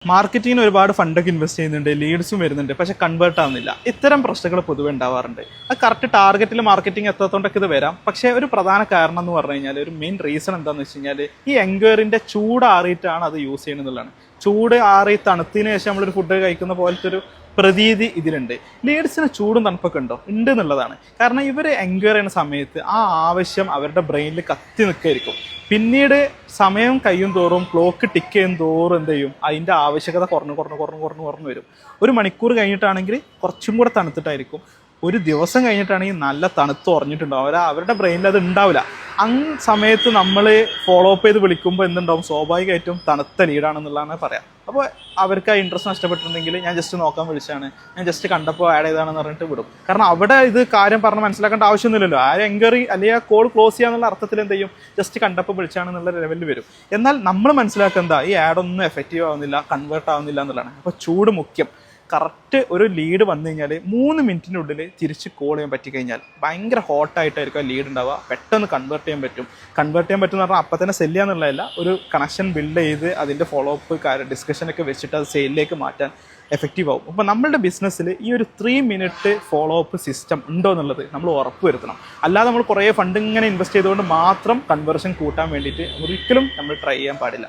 മാർക്കറ്റിങ്ങിന് ഒരുപാട് ഫണ്ടൊക്കെ ഇൻവെസ്റ്റ് ചെയ്യുന്നുണ്ട്, ലീഡ്സും വരുന്നുണ്ട്, പക്ഷെ കൺവേർട്ട് ആവുന്നില്ല. ഇത്തരം പ്രശ്നങ്ങൾ പൊതുവെ ഉണ്ടാവാറുണ്ട്. അത് കറക്റ്റ് ടാർഗറ്റിൽ മാർക്കറ്റിംഗ് എത്താത്തതുകൊണ്ടൊക്കെ ഇത് വരാം. പക്ഷേ ഒരു പ്രധാന കാരണം എന്ന് പറഞ്ഞു കഴിഞ്ഞാൽ, ഒരു മെയിൻ റീസൺ എന്താണെന്ന് വെച്ച് കഴിഞ്ഞാൽ, ഈ എൻക്വയറിൻ്റെ ചൂടാറിയിട്ടാണ് അത് യൂസ് ചെയ്യുന്നതെന്നുള്ളതാണ്. ചൂട് ആറി തണുത്തതിന് ശേഷം നമ്മളൊരു ഫുഡ് കഴിക്കുന്ന പോലത്തെ ഒരു പ്രതീതി ഇതിലുണ്ട്. ലീഡ്സിന് ചൂടും തണുപ്പൊക്കെ ഉണ്ട് എന്നുള്ളതാണ്. കാരണം ഇവർ എൻക്വയറി ചെയ്യുന്ന സമയത്ത് ആ ആവശ്യം അവരുടെ ബ്രെയിനിൽ കത്തി നിൽക്കായിരിക്കും. പിന്നീട് സമയം കഴിയും തോറും, ക്ലോക്ക് ടിക്ക് ചെയ്യും തോറും എന്ത് ചെയ്യും, അതിൻ്റെ ആവശ്യകത കുറഞ്ഞു വരും. ഒരു മണിക്കൂർ കഴിഞ്ഞിട്ടാണെങ്കിൽ കുറച്ചും കൂടെ തണുത്തിട്ടായിരിക്കും. ഒരു ദിവസം കഴിഞ്ഞിട്ടാണെങ്കിൽ നല്ല തണുത്ത് ഉറഞ്ഞിട്ടുണ്ടാവും. അവരുടെ ബ്രെയിനിൽ അത് ഉണ്ടാവില്ല. സമയത്ത് നമ്മൾ ഫോളോ അപ്പ് ചെയ്ത് വിളിക്കുമ്പോൾ എന്തുണ്ടാവും, സ്വാഭാവികമായിട്ടും തണുത്ത ലീഡാണെന്നുള്ളതാണ് പറയാം. അപ്പോൾ അവർക്ക് ആ ഇൻട്രസ്റ്റ് നഷ്ടപ്പെട്ടിട്ടുണ്ടെങ്കിൽ ഞാൻ ജസ്റ്റ് നോക്കാൻ വിളിച്ചാണ്, ഞാൻ ജസ്റ്റ് കണ്ടപ്പോൾ ആഡ് ചെയ്താണെന്ന് പറഞ്ഞിട്ട് വിടും. കാരണം അവിടെ ഇത് കാര്യം പറഞ്ഞ് മനസ്സിലാക്കേണ്ട ആവശ്യമൊന്നുമില്ലല്ലോ. ആ എൻക്വയറി അല്ലെങ്കിൽ ആ കോൾ ക്ലോസ് ചെയ്യാന്നുള്ള അർത്ഥത്തിൽ എന്ത് ചെയ്യും, ജസ്റ്റ് കണ്ടപ്പോൾ വിളിച്ചാണെന്നുള്ള ലെവലിൽ വരും. എന്നാൽ നമ്മൾ മനസ്സിലാക്കുക എന്താ, ഈ ആഡൊന്നും എഫക്റ്റീവ് ആവുന്നില്ല, കൺവേർട്ട് ആവുന്നില്ല എന്നുള്ളതാണ്. അപ്പോൾ ചൂട് മുഖ്യം. കറക്റ്റ് ഒരു ലീഡ് വന്നു കഴിഞ്ഞാൽ 3 മിനിറ്റിനുള്ളിൽ തിരിച്ച് കോൾ ചെയ്യാൻ പറ്റിക്കഴിഞ്ഞാൽ ഭയങ്കര ഹോട്ടായിട്ടായിരിക്കും ആ ലീഡ് ഉണ്ടാവുക. പെട്ടെന്ന് കൺവേർട്ട് ചെയ്യാൻ പറ്റും എന്ന് പറഞ്ഞാൽ അപ്പം തന്നെ സെല്ല് ചെയ്യാന്നുള്ളതല്ല, ഒരു കണക്ഷൻ ബിൽഡ് ചെയ്ത് അതിൻ്റെ ഫോളോ അപ്പ് ഡിസ്കഷനൊക്കെ വെച്ചിട്ട് അത് സെയിലിലേക്ക് മാറ്റാൻ എഫക്റ്റീവ് ആവും. അപ്പോൾ നമ്മളുടെ ബിസിനസ്സിൽ ഈ ഒരു 3 മിനിറ്റ് ഫോളോ അപ്പ് സിസ്റ്റം ഉണ്ടോ എന്നുള്ളത് നമ്മൾ ഉറപ്പ് വരുത്തണം. അല്ലാതെ നമ്മൾ കുറേ ഫണ്ട് ഇങ്ങനെ ഇൻവെസ്റ്റ് ചെയ്തുകൊണ്ട് മാത്രം കൺവേർഷൻ കൂട്ടാൻ വേണ്ടിയിട്ട് ഒരിക്കലും നമ്മൾ ട്രൈ ചെയ്യാൻ പാടില്ല.